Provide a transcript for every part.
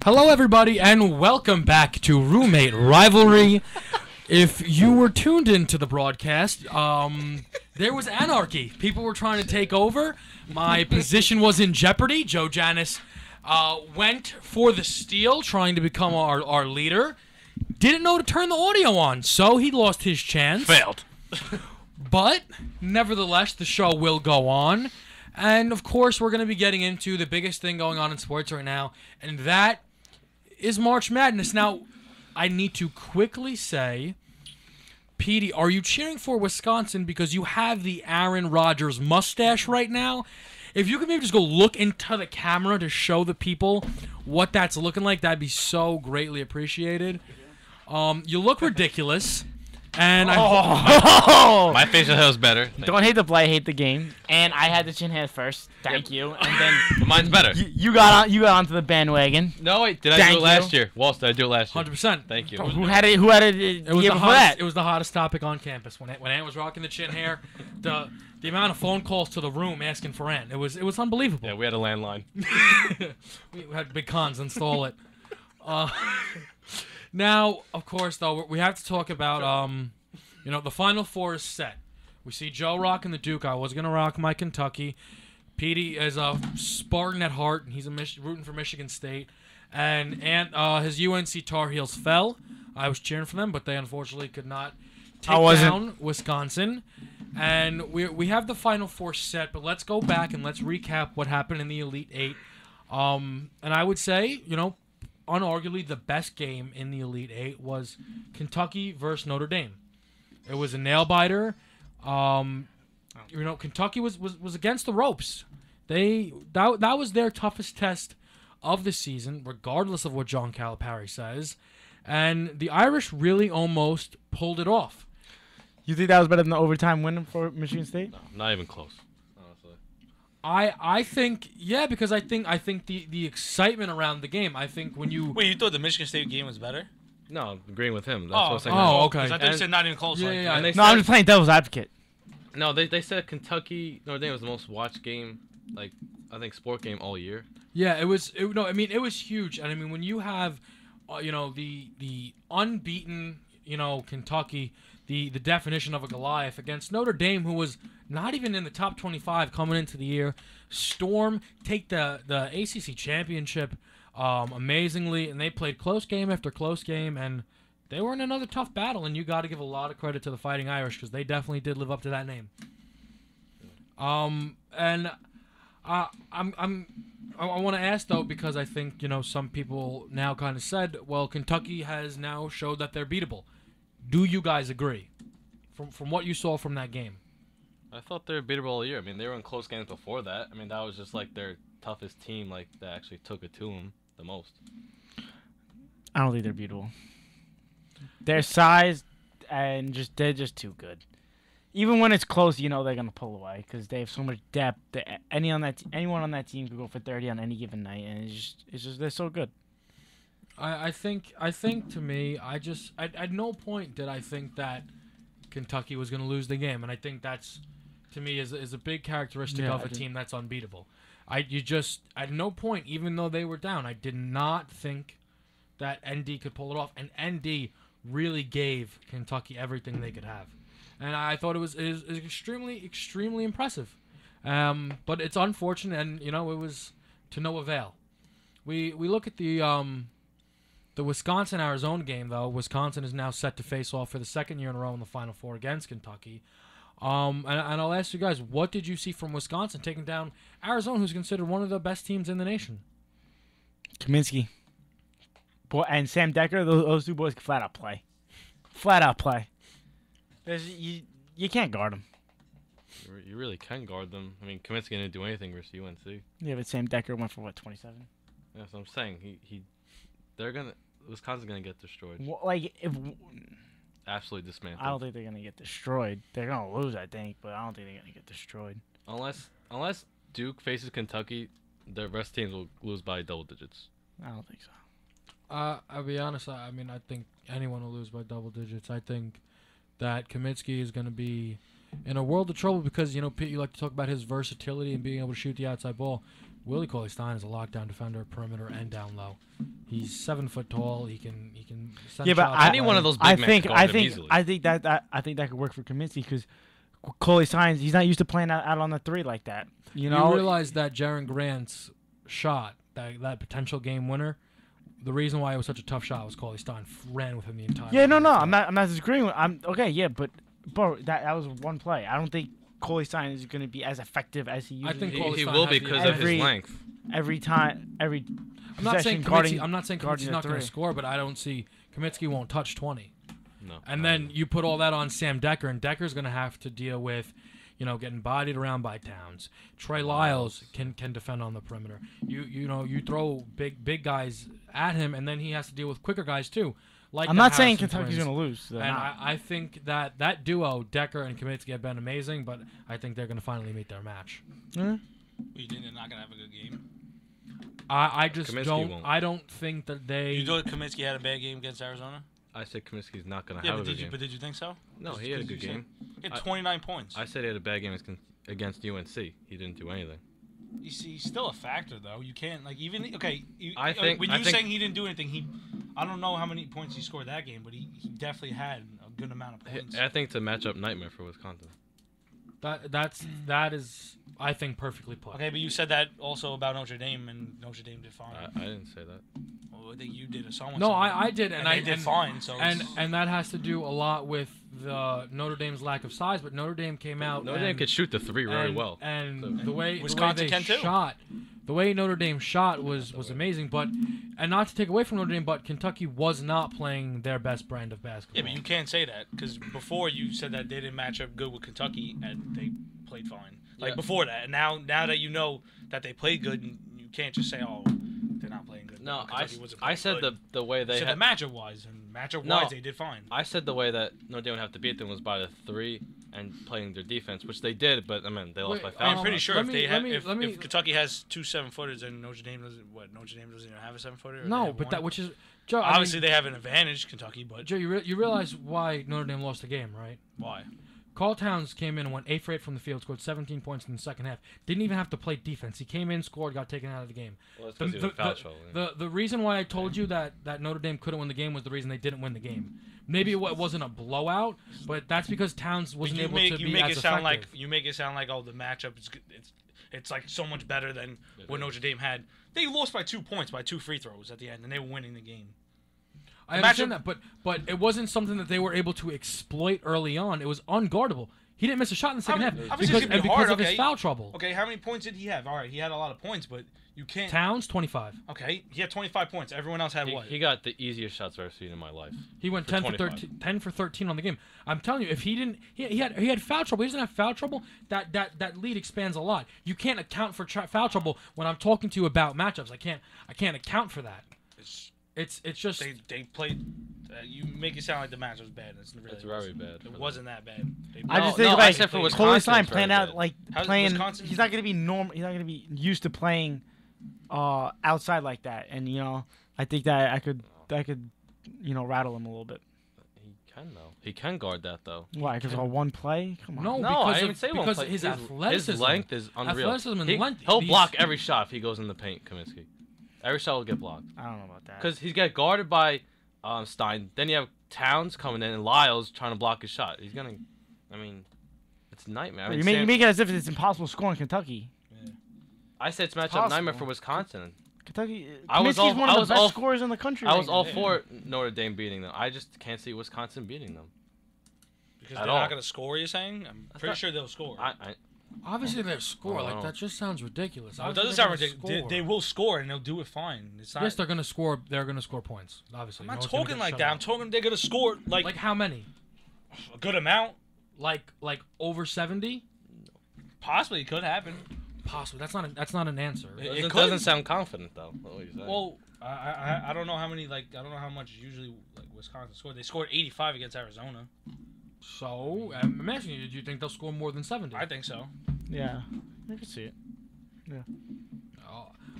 Hello, everybody, and welcome back to Roommate Rivalry. If you were tuned into the broadcast, there was anarchy. People were trying to take over. My position was in jeopardy. Joe Janis went for the steal, trying to become our leader. Didn't know to turn the audio on, so he lost his chance. Failed. But, nevertheless, the show will go on. And, of course, we're going to be getting into the biggest thing going on in sports right now, and that is March Madness. Now, I need to quickly say, Petey, are you cheering for Wisconsin because you have the Aaron Rodgers mustache right now? If you could maybe just go look into the camera to show the people what that's looking like, that'd be so greatly appreciated. You look ridiculous. And my facial hair is better. Don't hate the play, hate the game. And I had the chin hair first. Thank you. And then but mine's better. You got onto the bandwagon. No, wait. Did I do it last year? Walsh, did I do it last year? 100%. Thank you. Who had it? It was the before hottest, that? It was the hottest topic on campus when Ant was rocking the chin hair. The amount of phone calls to the room asking for Ant, it was unbelievable. Yeah, we had a landline. We had big cons install it. Now, of course, though, we have to talk about the Final Four is set. We see Joe rocking the Duke. I was gonna rock my Kentucky. Petey is a Spartan at heart, and he's rooting for Michigan State. And his UNC Tar Heels fell. I was cheering for them, but they unfortunately could not take down Wisconsin. And we have the Final Four set, but let's go back and let's recap what happened in the Elite Eight. And I would say, unarguably the best game in the Elite Eight was Kentucky versus Notre Dame. It was a nail-biter. Kentucky was against the ropes. That was their toughest test of the season, regardless of what John Calipari says. And the Irish really almost pulled it off. You think that was better than the overtime win for Michigan State? No, not even close, honestly. I think, yeah, because I think the excitement around the game, I think when you... Wait, you thought the Michigan State game was better? No, I'm agreeing with him. That's what I'm saying. Oh, okay. I thought you said not even close. Yeah. And they No, I'm just playing devil's advocate. No, they said Kentucky Notre Dame was the most watched game, sport game all year. Yeah, it was huge. And I mean, when you have, the unbeaten, Kentucky, the definition of a Goliath against Notre Dame, who was not even in the top 25 coming into the year, take the ACC championship amazingly, and they played close game after close game, and they were in another tough battle, and you got to give a lot of credit to the Fighting Irish because they definitely did live up to that name. And I want to ask though, because I think some people now kind of said, well, Kentucky has now showed that they're beatable. Do you guys agree? From what you saw from that game, I thought they were beatable all year. I mean, they were in close games before that. I mean, that was just like their toughest team, that actually took it to them the most. I don't think they're beatable. Their size and they're just too good. Even when it's close, they're gonna pull away because they have so much depth. Anyone on that team could go for 30 on any given night, and it's just they're so good. I think to me, at no point did I think that Kentucky was going to lose the game, and I think that's, to me, is a big characteristic of a team that's unbeatable. At no point, even though they were down, I did not think that ND could pull it off, and ND really gave Kentucky everything they could have, and I thought it was extremely, extremely impressive. But it's unfortunate, and it was to no avail. We look at the Wisconsin-Arizona game, though. Wisconsin is now set to face off for the second year in a row in the Final Four against Kentucky. And I'll ask you guys, what did you see from Wisconsin taking down Arizona, who's considered one of the best teams in the nation? Kaminsky. And Sam Decker, those two boys can flat out play. Flat out play. You can't guard them. You really can guard them. I mean, Kaminsky didn't do anything versus UNC. Yeah, but Sam Decker went for 27? That's what I'm saying. Wisconsin's gonna get destroyed. Absolutely dismantled. I don't think they're gonna get destroyed. They're gonna lose, I think, but I don't think they're gonna get destroyed. Unless Duke faces Kentucky, the rest teams will lose by double digits. I don't think so. I'll be honest. I think anyone will lose by double digits. I think that Kaminsky is going to be in a world of trouble because, Pete, you like to talk about his versatility and being able to shoot the outside ball. Willie Cauley-Stein is a lockdown defender, perimeter and down low. He's 7 foot tall. He can send Yeah, but shots I Any one of those big I men think could guard him easily. I think that could work for Kaminsky because Cauley-Stein, he's not used to playing out on the 3 like that. You know, realize that Jaren Grant's shot, that potential game winner, the reason why it was such a tough shot was Cauley-Stein ran with him the entire. Yeah, no, game. I'm not disagreeing with. I'm okay, yeah, but bro, that was one play. I don't think Cauley-Stein is going to be as effective as he usually. I think He Cauley-Stein will has be the because of his every- length. every time, every. I'm not saying possession I'm not saying guarding Kaminsky's the not going to 3. score, but I don't see Kaminsky won't touch 20. No. And then you put all that on Sam Decker, and Decker's going to have to deal with, getting bodied around by Towns. Trey Lyles can defend on the perimeter. You throw big guys at him, and then he has to deal with quicker guys too. Like I'm the not saying Harrison Kentucky's twins. going to lose. They're And not. I think that duo, Decker and Kaminsky, have been amazing, but I think they're going to finally meet their match. You think they're not gonna have a good game? I just Kaminsky don't. won't. I don't think that they. You thought Kaminsky had a bad game against Arizona? I said Kaminsky's not going to Yeah, have but a good game. did you think so? No, he had a good game. He had 29 points. I said he had a bad game against UNC. He didn't do anything. You see, he's still a factor though. You can't even okay. I think- when I you think- saying he didn't do anything, I don't know how many points he scored that game, but he definitely had a good amount of points. I think it's a matchup nightmare for Wisconsin. That is I think perfectly put. Okay, but you said that also about Notre Dame, and Notre Dame did fine. I didn't say that. Well, I think you did. Or someone. No, said that. I did, and and I they did and, fine. So and it's- and that has to do a lot with the Notre Dame's lack of size. But Notre Dame came out. Notre Dame could shoot the 3 very well. And the way Wisconsin they can too. shot, the way Notre Dame shot was amazing. But and not to take away from Notre Dame, but Kentucky was not playing their best brand of basketball. yeah, but you can't say that because before you said that they didn't match up good with Kentucky and they played fine. Like Yeah. before that, and now that you know that they played good, you can't just say, "Oh, they're not playing good." No, Kentucky wasn't I playing said good. the way You they said had. the matchup wise, and matchup No. wise they did fine. I said the way that Notre Dame would have to beat them was by the 3 and playing their defense, which they did. But I mean, they lost Wait, by foul. I'm pretty sure let if me- they let have, me- let me- if Kentucky has 2 7-footers and Notre Dame doesn't even have a 7-footer. No, but that which is Joe. I obviously mean, they have an advantage, Kentucky, but Joe, you realize why Notre Dame lost the game, right? why? Carl Towns came in and went 8 for 8 from the field, scored 17 points in the second half. Didn't even have to play defense. He came in, scored, got taken out of the game. Well, it's 'cause he was in foul trouble, yeah. The reason why I told you that Notre Dame couldn't win the game was the reason they didn't win the game. Maybe it wasn't a blowout, but that's because Towns wasn't able to be as it sound effective. like you make it sound like oh the matchup is good. It's like so much better than what Notre Dame had. They lost by 2 points by 2 free throws at the end, and they were winning the game. I understand that, but it wasn't something that they were able to exploit early on. It was unguardable. He didn't miss a shot in the second half Obviously because, it's gonna be because hard, of okay. his foul trouble. Okay, how many points did he have? All right, he had a lot of points, but you can't. Towns 25. Okay, he had 25 points. Everyone else had what? He got the easiest shots I've ever seen in my life. He went For 10 for 25. 13, 10 for 13 on the game. I'm telling you, if he didn't, he had foul trouble. He doesn't have foul trouble. That lead expands a lot. You can't account for foul trouble when I'm talking to you about matchups. I can't account for that. It's just They played. You make it sound like the match was bad. It's really It's very bad. It wasn't that bad. They I No, just think no, I like said for Wisconsin, Cauley-Stein it's playing very out bad. like How's playing. Wisconsin? He's not gonna be normal. He's not gonna be used to playing outside like that. And I think that I could rattle him a little bit. He can though. He can guard that though. Why? Because of one play? Come on. no, No, I because didn't of, say one because play. his athleticism. His length is unreal. Athleticism and length. He'll these- block every shot if he goes in the paint, Kaminsky. Every shot will get blocked. I don't know about that. Because he's got guarded by Stein. Then you have Towns coming in and Lyles trying to block his shot. He's going to... I mean, it's a nightmare. I mean, you make it as if it's impossible to score in Kentucky. I said it's matchup possible. nightmare for Wisconsin. Kentucky. I was Kaminsky's all- one I of was the best all- scorers in the country. I was right all now. for Notre Dame beating them. I just can't see Wisconsin beating them. Because At they're all. not going to score. You're saying? I'm pretty not- sure they'll score. Obviously, they score. Oh, Like no. that just sounds ridiculous. No, it Obviously, doesn't they're sound gonna ridiculous. score. They will score and they'll do it fine. It's not. Yes, they're gonna score. They're gonna score points. Obviously, I'm not No one's gonna talking get like shut that. out. I'm talking they're going to score Like how many? a good amount. Like over 70? Possibly, it could happen. Possibly. That's not an answer. It It could. doesn't sound confident, though. What you're saying. Well, I don't know how many I don't know how much usually Wisconsin scored. They scored 85 against Arizona. So I'm asking you, do you think they'll score more than 70? I think so. Yeah, I can see it.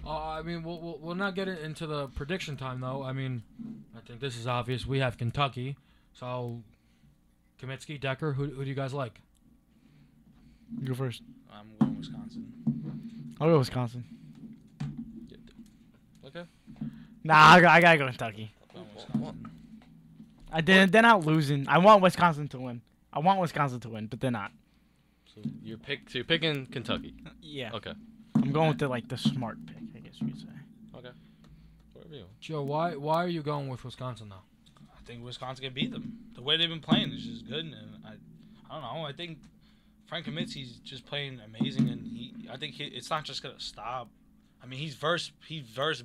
I mean, we'll not get into the prediction time though. I mean, I think this is obvious. We have Kentucky, so Kaminsky, Decker. Who do you guys like? You go first. I'm going Wisconsin. I'll go Wisconsin. Okay. Nah, I gotta go Kentucky. Wisconsin. They're not losing. I want Wisconsin to win. But they're not. So you're picking Kentucky. Yeah. Okay. I'm going with the smart pick, I guess you could say. Okay. Whatever you want. Joe, why are you going with Wisconsin now? I think Wisconsin can beat them. The way they've been playing is just good, and I don't know. I think Frank Kaminski's just playing amazing, and I think it's not just gonna stop. I mean, he's versed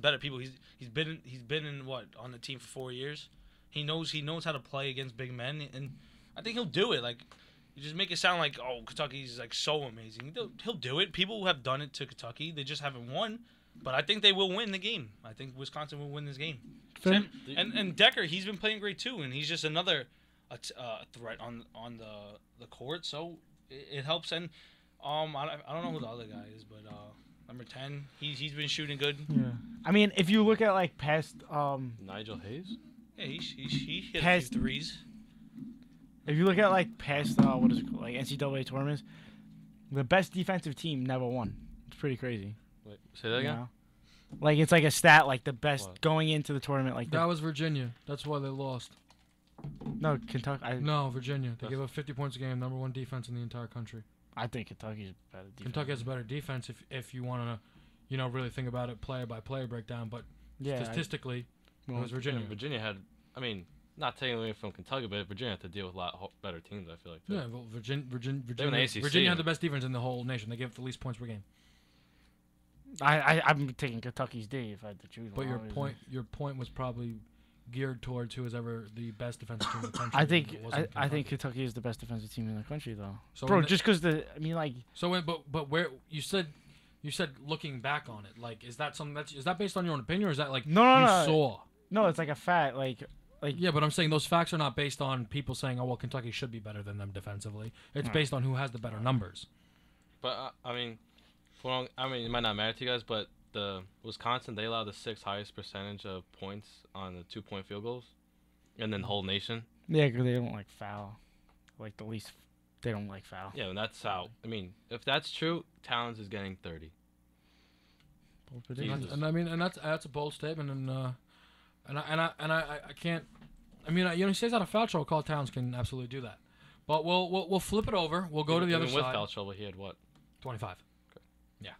better people. He's been in what on the team for 4 years. He knows how to play against big men, and I think he'll do it. Like, you just make it sound like, oh, Kentucky's like so amazing. He'll do it. People have done it to Kentucky. They just haven't won. But I think they will win the game. I think Wisconsin will win this game. And Decker, he's been playing great too, and he's just another threat on the court. So it helps. And I don't know who the other guy is, but number 10, he's been shooting good. Yeah. I mean, if you look at past Nigel Hayes? Yeah, he hit Past- a few threes. if you look at past what is it called, NCAA tournaments, the best defensive team never won. It's pretty crazy. Wait, say that again? It's like a stat, the best What? going into the tournament. That was Virginia. That's why they lost. No, Kentucky. No, Virginia. They That's- gave up 50 points a game, number 1 defense in the entire country. I think Kentucky's better defense. Kentucky has a better defense if you want to, really think about it player by player breakdown. But statistically, it was Virginia. And Virginia had, I mean, not taking away from Kentucky, but Virginia had to deal with a lot better teams, I feel like. Too. Yeah, well, Virginia ACC. Virginia had the best defense in the whole nation. They gave up the least points per game. I'm taking Kentucky's D if I had to choose. But one, your point was probably geared towards who is ever the best defensive team in the country. I think It wasn't I think Kentucky. Kentucky is the best defensive team in the country, though. So Bro, when just because but where you said looking back on it, is that something is that based on your own opinion, or is that No, you no. saw? no, it's like a fact. Yeah, but I'm saying those facts are not based on people saying, oh well, Kentucky should be better than them defensively. It's Right. based on who has the better numbers. But, it might not matter to you guys, but the Wisconsin, they allow the 6th highest percentage of points on the 2-point field goals, and then the whole nation. Yeah, because they don't like foul. The least, they don't like foul. Yeah, and that's how. I mean, if that's true, Towns is getting 30. Bold prediction. Jesus. And that's a bold statement, and I can't. I mean, he says out of foul trouble, Carl Towns can absolutely do that. But we'll flip it over. We'll go to the other Even with side. foul trouble, he had what? 25. Okay. Yeah.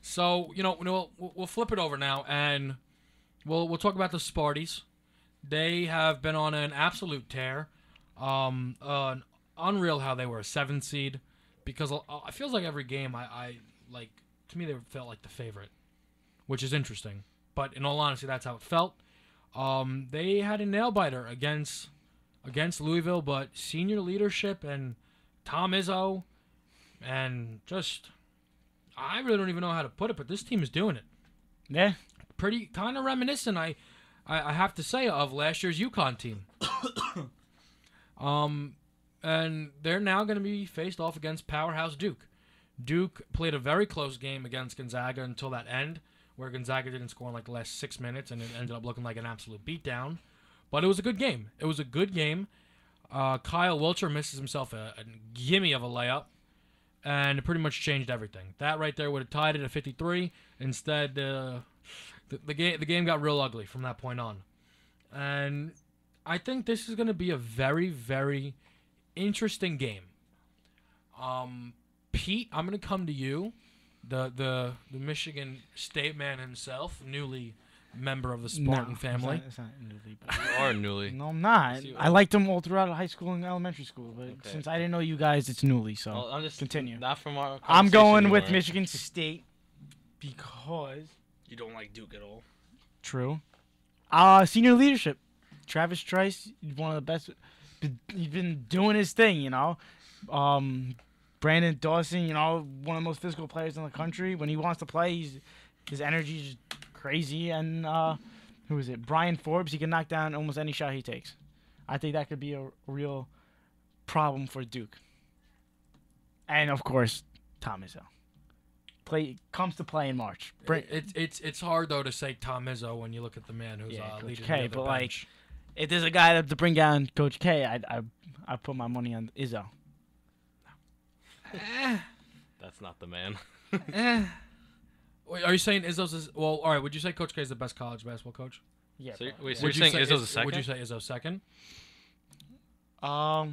So we'll flip it over now, and we'll talk about the Sparties. They have been on an absolute tear. Unreal how they were a 7 seed, because it feels like every game to me they felt like the favorite, which is interesting. But in all honesty, that's how it felt. They had a nail biter against Louisville, but senior leadership and Tom Izzo, and just I really don't even know how to put it, but this team is doing it. Yeah. Pretty kind of reminiscent, I have to say, of last year's UConn team. And they're now going to be faced off against powerhouse Duke. Duke played a very close game against Gonzaga until that end, where Gonzaga didn't score in the last 6 minutes, and it ended up looking like an absolute beatdown. But it was a good game. Kyle Wilcher misses himself a gimme of a layup, and it pretty much changed everything. That right there would have tied it at 53. Instead, the game got real ugly from that point on. And I think this is going to be a very, very interesting game. Pete, I'm going to come to you, the Michigan State man himself, newly member of the Spartan family. It's not newly. You are newly. No, I'm not. See, I liked them all throughout high school and elementary school, but Okay. since I didn't know you guys, it's newly. So Well, I'm just continue. Not from our. I'm conversation going you with weren't. Michigan State because You don't like Duke at all. true. Senior leadership. Travis Trice, one of the best. He's been doing his thing, Brandon Dawson, one of the most physical players in the country. When he wants to play, his energy is crazy. And who is it? Brian Forbes. He can knock down almost any shot he takes. I think that could be a real problem for Duke. And of course, Tom Izzo. Comes to play in March. It's hard though to say Tom Izzo when you look at the man who's Coach leading K, the other but bench. if there's a guy to bring down Coach K, I put my money on Izzo. That's not the man. Wait, are you saying Izzo's? Well, all right. Would you say Coach K is the best college basketball coach? Yeah. So, bro. wait, Yeah. so you're saying Izzo's a second? Would you say Izzo's second? Well,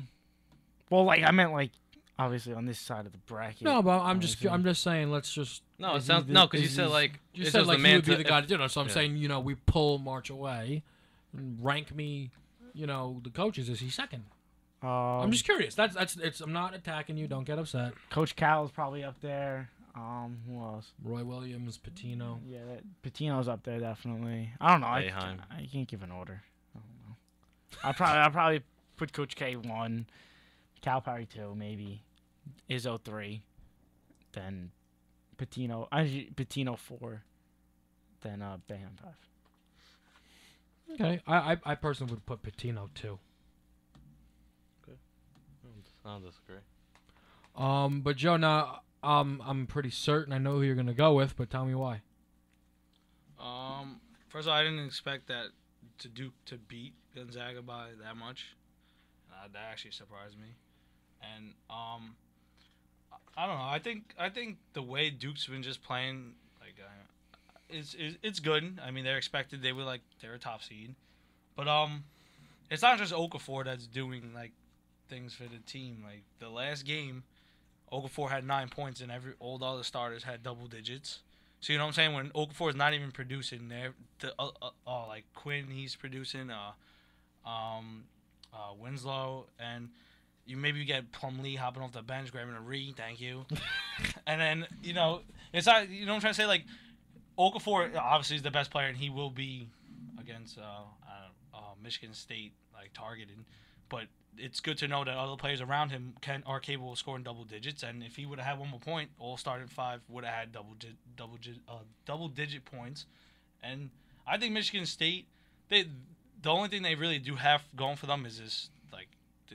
like I meant like obviously on this side of the bracket. No, but I'm obviously. just saying. Let's just. No, it Is he sounds the- no, because you is said he- like You Izzo's said like the he man would be to- the guy to do it. So I'm yeah. saying we pull March away, and rank me. The coaches. Is he second? I'm just curious. That's it's. I'm not attacking you. Don't get upset. Coach Cal is probably up there. Who else? Roy Williams, Patino. Yeah, Patino's up there definitely. I don't know. Boeheim. I can't give an order. I don't know. I'll probably put Coach K 1, Calipari 2, maybe, Izzo 3, then Patino 4, then Boeheim 5. Okay, I personally would put Patino 2. I don't disagree. But Joe, now I'm pretty certain I know who you're gonna go with, but tell me why. First of all, I didn't expect that Duke to beat Gonzaga by that much. That actually surprised me. And I don't know. I think the way Duke's been just playing, like, it's good. I mean, they're expected. They're a top seed, but it's not just Okafor that's doing like things for the team. Like the last game, Okafor had 9 points, and all the other starters had double digits. So you know what I'm saying? When Okafor is not even producing, like Quinn, he's producing. Winslow, and you get Plumlee hopping off the bench, grabbing a thank you. And then it's not. You know what I'm trying to say? Like Okafor obviously is the best player, and he will be against Michigan State like targeted, but it's good to know that other players around him are capable of scoring double digits. And if he would have had one more point, all starting 5 would have had double digit points. And I think Michigan State, the only thing they really do have going for them is this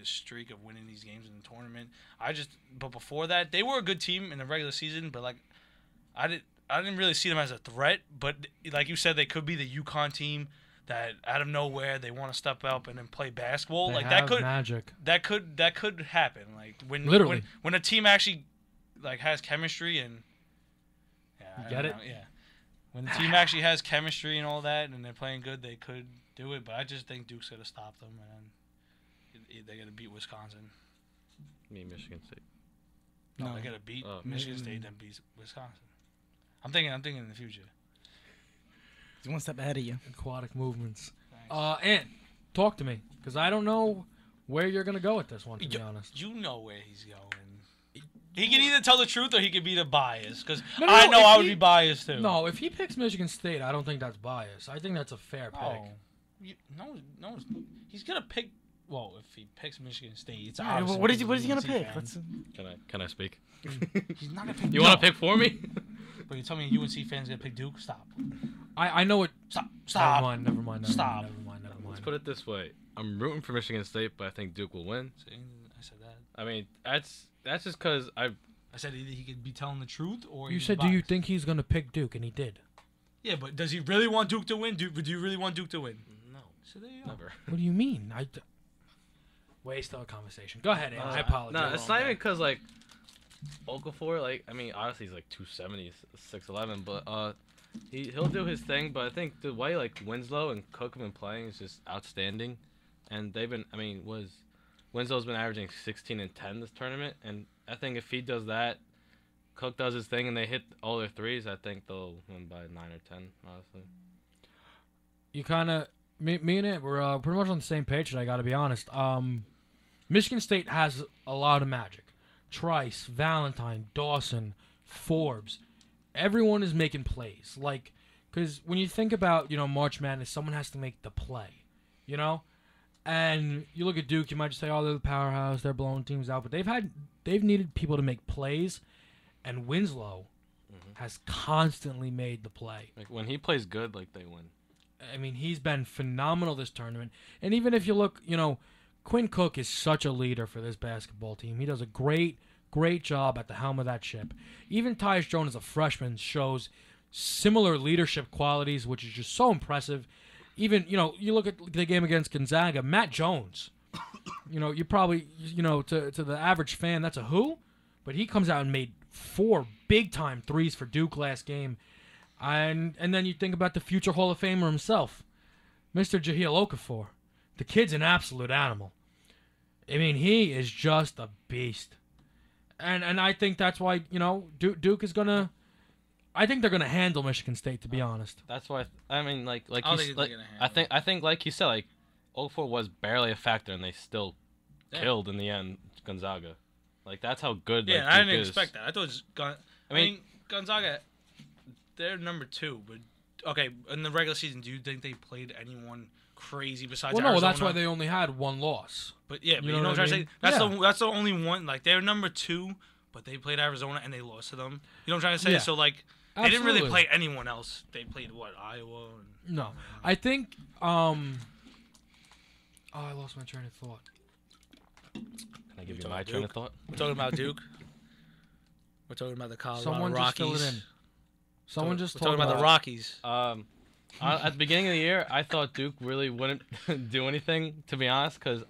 streak of winning these games in the tournament. But before that, they were a good team in the regular season, but like I didn't really see them as a threat. But like you said, they could be the UConn team that out of nowhere they want to step up and then play basketball. They like have that could magic. That could happen. Like Literally. when a team actually like has chemistry and I Get don't it? know, yeah. When the team actually has chemistry and all that, and they're playing good, they could do it. But I just think Duke's gonna stop them, and they're gonna beat Wisconsin. Michigan State. No, No. they're gonna beat Oh. Michigan State, then beat Wisconsin. I'm thinking in the future. He's one step ahead of you. Aquatic movements. Thanks. And talk to me, because I don't know where you're gonna go with this one. To be honest, You know where he's going. He can either tell the truth or he can be the bias. Because No, I know if I would he- be biased too. no. If he picks Michigan State, I don't think that's bias. I think that's a fair pick. No, he's gonna pick. Well, if he picks Michigan State, it's All right, obviously what is because he he's a gonna UNC pick? fan. Can I speak? He's not gonna pick. You want to pick for me? But you tell me a UNC fan's gonna pick Duke? Stop. I know it. Stop. Never mind. Stop. Never mind. Let's put it this way: I'm rooting for Michigan State, but I think Duke will win. See, I said that. I mean, that's just because I said either he could be telling the truth or You he's said, do you biased. think he's gonna pick Duke, and he did. Yeah, but does he really want Duke to win? Do you really want Duke to win? no, So there you go. never. What do you mean? Waste of a conversation. Go ahead, Ann. I apologize. No, it's not even because like Okafor. Like, I mean, obviously he's like 270, 6'11", but he'll do his thing. But I think the way like Winslow and Cook have been playing is just outstanding, and they've been. I mean, Winslow's been averaging 16 and 10 this tournament, and I think if he does that, Cook does his thing, and they hit all their threes, I think they'll win by 9 or 10. Honestly, You kind of me and it we're pretty much on the same page. I got to be honest. Michigan State has a lot of magic. Trice, Valentine, Dawson, Forbes, everyone is making plays. Like, because when you think about March Madness, someone has to make the play, And you look at Duke, you might just say, oh, they're the powerhouse, they're blowing teams out, but they've needed people to make plays, and Winslow has constantly made the play. like when he plays good, like they win. I mean, he's been phenomenal this tournament. And even if you look, Quinn Cook is such a leader for this basketball team. He does a great job at the helm of that ship. Even Tyus Jones as a freshman shows similar leadership qualities, which is just so impressive. Even, you look at the game against Gonzaga, Matt Jones. You probably, to the average fan, that's a who? But he comes out and made 4 big-time threes for Duke last game. And then you think about the future Hall of Famer himself, Mr. Jahlil Okafor. The kid's an absolute animal. I mean, he is just a beast. And I think that's why, Duke is going to... I think they're going to handle Michigan State, to be honest. That's why I mean, like I don't think they're gonna handle I think like you said, like Okafor was barely a factor, and they still killed in the end Gonzaga. Like that's how good. Yeah, like, I Duke didn't is. expect that. I thought it was I mean, Gonzaga, they're number 2, but okay, in the regular season, do you think they played anyone crazy besides Arizona? Well, no, that's why they only had one loss. But yeah, You you know what I'm trying to say? Yeah. That's the only one. Like they're number 2, but they played Arizona and they lost to them. You know what I'm trying to say? Yeah. So like they didn't really Absolutely. play anyone else. They played Iowa. And, No, I think. Oh, I lost my train of thought. Can I give you talking my Duke? train of thought? We're talking about Duke. We're talking about the Colorado Someone just Rockies. fill it in. Someone just We're talk talking about the Rockies. At the beginning of the year, I thought Duke really wouldn't do anything, to be honest, because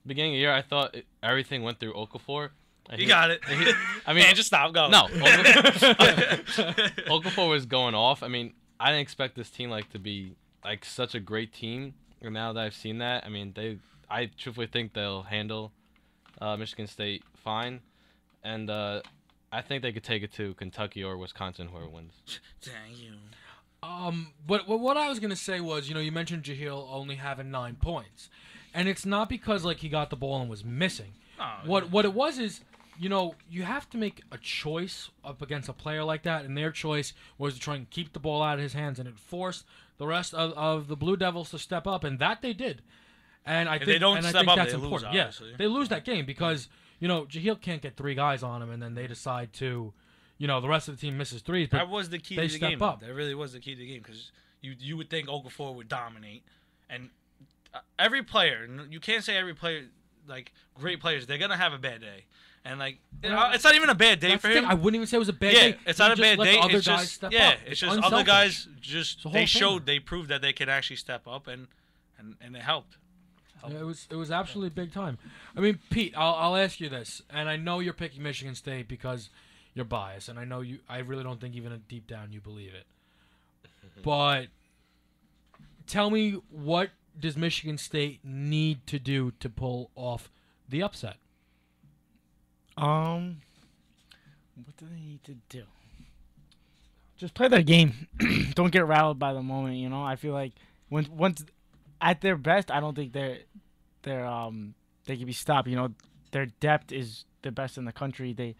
beginning of the year, I thought everything went through Okafor. You got it. I mean, Man, just stop. Go. No, Okafor was going off. I mean, I didn't expect this team to be such a great team. And now that I've seen that, I mean, I truthfully think they'll handle Michigan State fine, and I think they could take it to Kentucky or Wisconsin, whoever wins. Dang you. But what I was gonna say was, you mentioned Jahlil only having 9 points, and it's not because he got the ball and was missing. Oh, What it was is, you have to make a choice up against a player like that, and their choice was to try and keep the ball out of his hands, and it forced the rest of the Blue Devils to step up, and that they did. And I think they don't and I step think up, that's they lose, important. obviously. Yeah, they lose that game because Jahlil can't get 3 guys on him, and then they decide to, the rest of the team misses threes. But that was the key they to the step game. up. That really was the key to the game because you would think Okafor would dominate, and every player, you can't say every player, great players, they're gonna have a bad day, and it's not even a bad day that's for the thing. him. I wouldn't even say it was a bad Yeah, day. it's not a He just bad let day. the other It's guys just step yeah, up. it's just unselfish. other guys It's a whole they thing. showed, they proved that they could actually step up, and it helped. Yeah, it was absolutely big time. I mean, Pete, I'll ask you this, and I know you're picking Michigan State because you're biased, and I know you. I really don't think even deep down you believe it. But tell me, what does Michigan State need to do to pull off the upset? What do they need to do? Just play their game. Don't get rattled by the moment. I feel like once at their best, I don't think they can be stopped. Their depth is the best in the country. They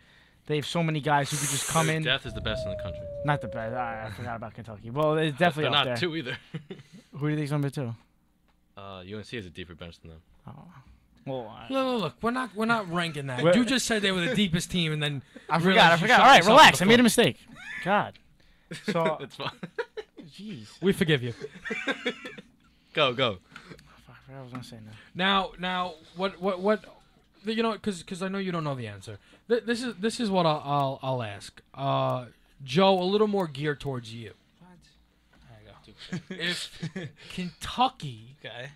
have so many guys who could just come in. Death is the best in the country. Not the best. I forgot about Kentucky. Well, it's definitely They're up not there. 2 either. Who do you think's number 2? UNC has a deeper bench than them. Oh. Well, Look, we're not ranking that. We're- You just said they were the deepest team, and then I realized forgot. you All right, shot yourself in relax. the I made a foot. mistake. God. So, It's fine. jeez. We forgive you. Go. Fuck, I forgot what I was gonna say now. Now, what? Because I know you don't know the answer. This is what I'll ask. Joe, a little more geared towards you. There you go. If Kentucky, Okay.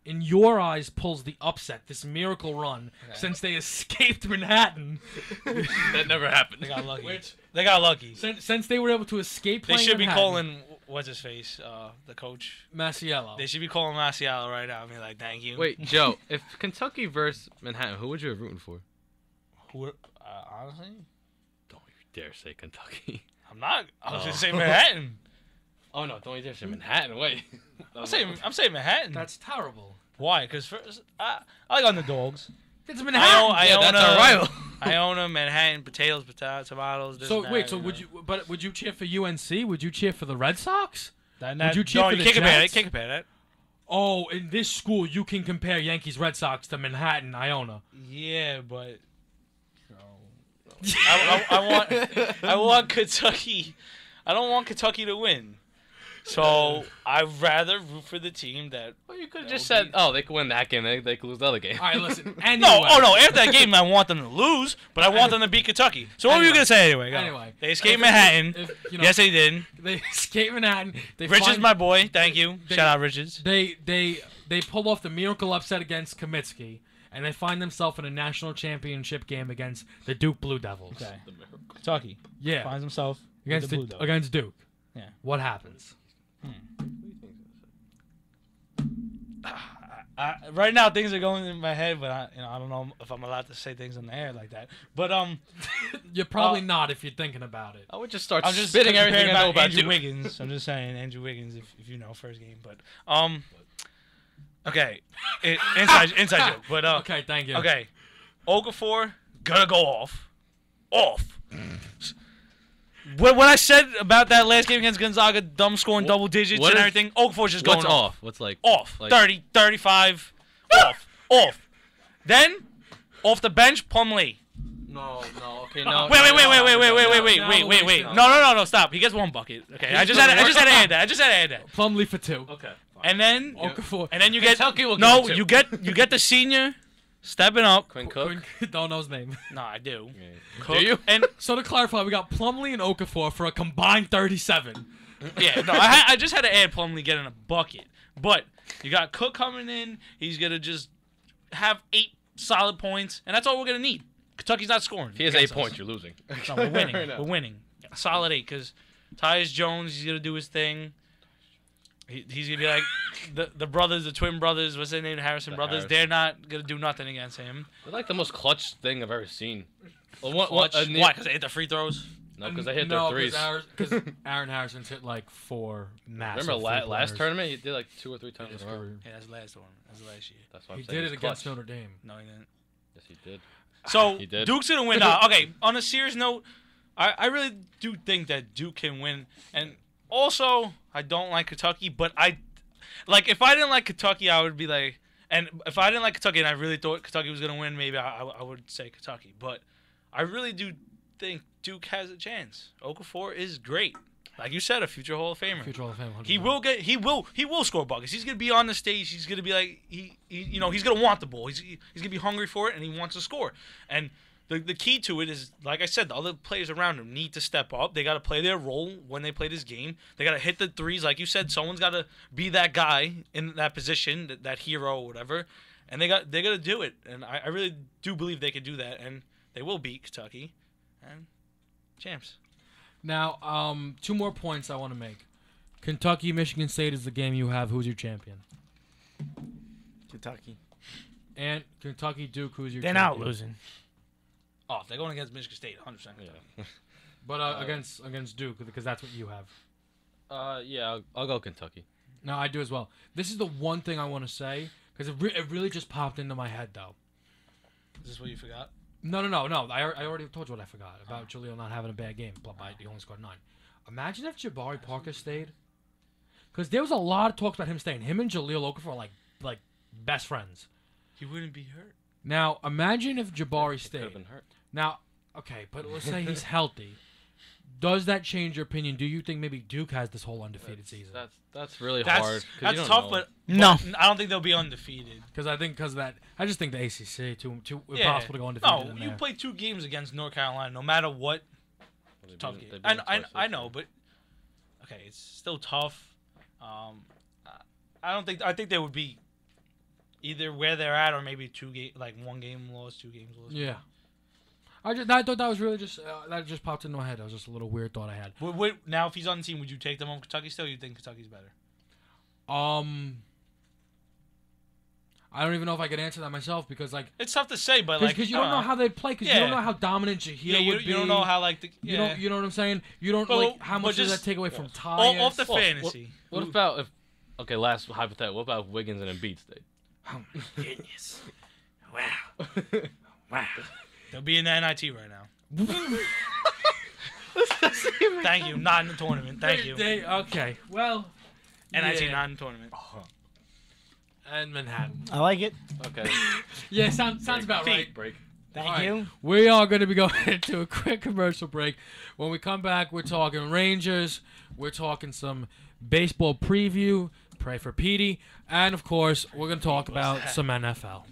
in your eyes, pulls the upset, this miracle run, since they escaped Manhattan, That never happened. They got lucky. Which- They got lucky. since they were able to escape, They playing should be Manhattan, calling what's his face, the coach. Masiello. They should be calling Marcial right now and be like, "Thank you." Wait, Joe, if Kentucky versus Manhattan, who would you have rooting for? Who? Honestly, Don't you dare say Kentucky. I'm not. I was Oh. gonna say Manhattan. Oh no, don't you dare say Manhattan. Wait. I'm saying Manhattan. That's terrible. Why? Because first, I like underdogs. It's I Manhattan. own, I Yeah, own that's a, our rival. I own a Manhattan potatoes, tomatoes. This So and wait, that, so you would know. you? But would you cheer for UNC? Would you cheer for the Red Sox? That, you cheer no, for you the can't compare that. You Jets? can't compare that. Oh, in this school, you can compare Yankees Red Sox to Manhattan Iona. Yeah, but I want Kentucky. I don't want Kentucky to win. So I'd rather root for the team that. Well, you could have That just would said, be- oh, they could win that game. They could lose the other game. All right, listen. Anyway. No, oh no! After that game, I want them to lose, but I want them to beat Kentucky. So what were you Anyway. gonna say anyway? Go. Anyway. They escaped Manhattan. Yes, they did. They escape Manhattan. They Richards, find- my boy. Thank you. They- Shout out Richards. They pull off the miracle upset against Kamitsky, and they find themselves in a national championship game against the Duke Blue Devils. Okay. Kentucky Yeah, finds himself against with the Blue Devils. against Duke. what happens? Right now, things are going in my head, but I don't know if I'm allowed to say things in the air like that. But You're probably not if you're thinking about it. I would just start I'm just spitting everything I know about Andrew Duke. Wiggins. I'm just saying Andrew Wiggins, if you know first game. But okay, inside joke. But Okay, thank you. okay, Okafor gonna go off. What I said about that last game against Gonzaga, dumb scoring double digits and everything, Okafor's just going What's off? What's like off. Like, 30, 35, off. Then, off the bench, Plumlee. No, okay, no. Wait. No. No, stop. He gets one bucket. Okay, I just had to add that. Plumlee for 2. Okay. And then, Okafor. you get Kentucky will give it two. you get the senior stepping up. Quinn Cook. Don't know his name. No, I do. Do you? And So to clarify, we got Plumlee and Okafor for a combined 37. yeah, no, I just had to add Plumlee getting a bucket. But you got Cook coming in. He's gonna just have 8 solid points, and that's all we're gonna need. Kentucky's not scoring. If he has 8 points, you're losing. No, we're winning. We're winning. A solid 8 because Tyus Jones, he's gonna do his thing. He's gonna be like the brothers, the twin brothers. What's their name? Harrison brothers. Harrison. They're not gonna do nothing against him. They're like the most clutch thing I've ever seen. Why? Because they hit the free throws. No, because they hit their threes. Because Aaron Harrison's hit like 4 massive. Remember last three-pointers tournament? He did like 2 or 3 times in his in a row. career. Yeah, that's the last one. That's the last year. That's why I'm He saying did it he's against clutch. Notre Dame. No, he didn't. Yes, he did. So He did. Duke's gonna win. Okay, on a serious note, I really do think that Duke can win. And also, I don't like Kentucky, but if I didn't like Kentucky, I would be like, and if I didn't like Kentucky and I really thought Kentucky was gonna win, maybe I would say Kentucky. But I really do think Duke has a chance. Okafor is great. Like you said, a future Hall of Famer. Future Hall of Fame. 100%. He will score buckets. He's gonna be on the stage. He's gonna be like he's gonna want the ball. He's gonna be hungry for it and he wants to score. And the key to it is, like I said, the other players around him need to step up. They got to play their role when they play this game. They got to hit the threes, like you said. Someone's got to be that guy in that position, that hero or whatever. And they're gonna do it. And I really do believe they could do that. And they will beat Kentucky and champs. Now, 2 more points I want to make. Kentucky, Michigan State is the game you have. Who's your champion? Kentucky. And Kentucky, Duke, who's your They're champion? not losing. Oh, if they're going against Michigan State, 100%. Yeah. But against Duke, because that's what you have. Yeah, I'll go Kentucky. No, I do as well. This is the one thing I want to say, because it really just popped into my head, though. Is this what you forgot? No. I already told you what I forgot about Jaleel not having a bad game. He only scored 9. Imagine if Jabari Parker stayed. Because there was a lot of talks about him staying. Him and Jaleel Okafor are like best friends. He wouldn't be hurt. Now, imagine if Jabari Could stayed. have been hurt. Now, okay, but let's say he's healthy. Does that change your opinion? Do you think maybe Duke has this whole undefeated season? That's really hard. 'Cause you That's don't tough, know. but No. I don't think they'll be undefeated. Because I just think the ACC too impossible to go undefeated. No, in you there. play 2 games against North Carolina, no matter what. Well, they've Tough been- game. they've been twice I this know, year. but okay, it's still tough. I think they would be either where they're at or maybe 1 game loss, 2 games lost. Yeah. I thought that was really just that just popped into my head. That was just a little weird thought I had. Now, if he's on the team, would you take them over Kentucky still? Or you think Kentucky's better? I don't even know if I could answer that myself because It's tough to say, but because you don't know how they'd play because you don't Yeah. know how dominant Jahil would be. you don't know how You know what I'm saying. You don't But- how but much does just- that take away from Tyus? off the Well, fantasy. What about if? Okay, last hypothetical. What about if Wiggins and Embiid stayed? Oh my goodness. Wow. Wow. They'll be in the NIT right now. Thank you, not in the tournament. Thank you. Okay. Well, NIT, yeah. not in the tournament. And Manhattan. I like it. Okay. Yeah, sounds about Feet. right. Break. Thank All right. you. We are going to be going into a quick commercial break. When we come back, we're talking Rangers. We're talking some baseball preview. Pray for Petey. And, of course, we're going to talk about some NFL.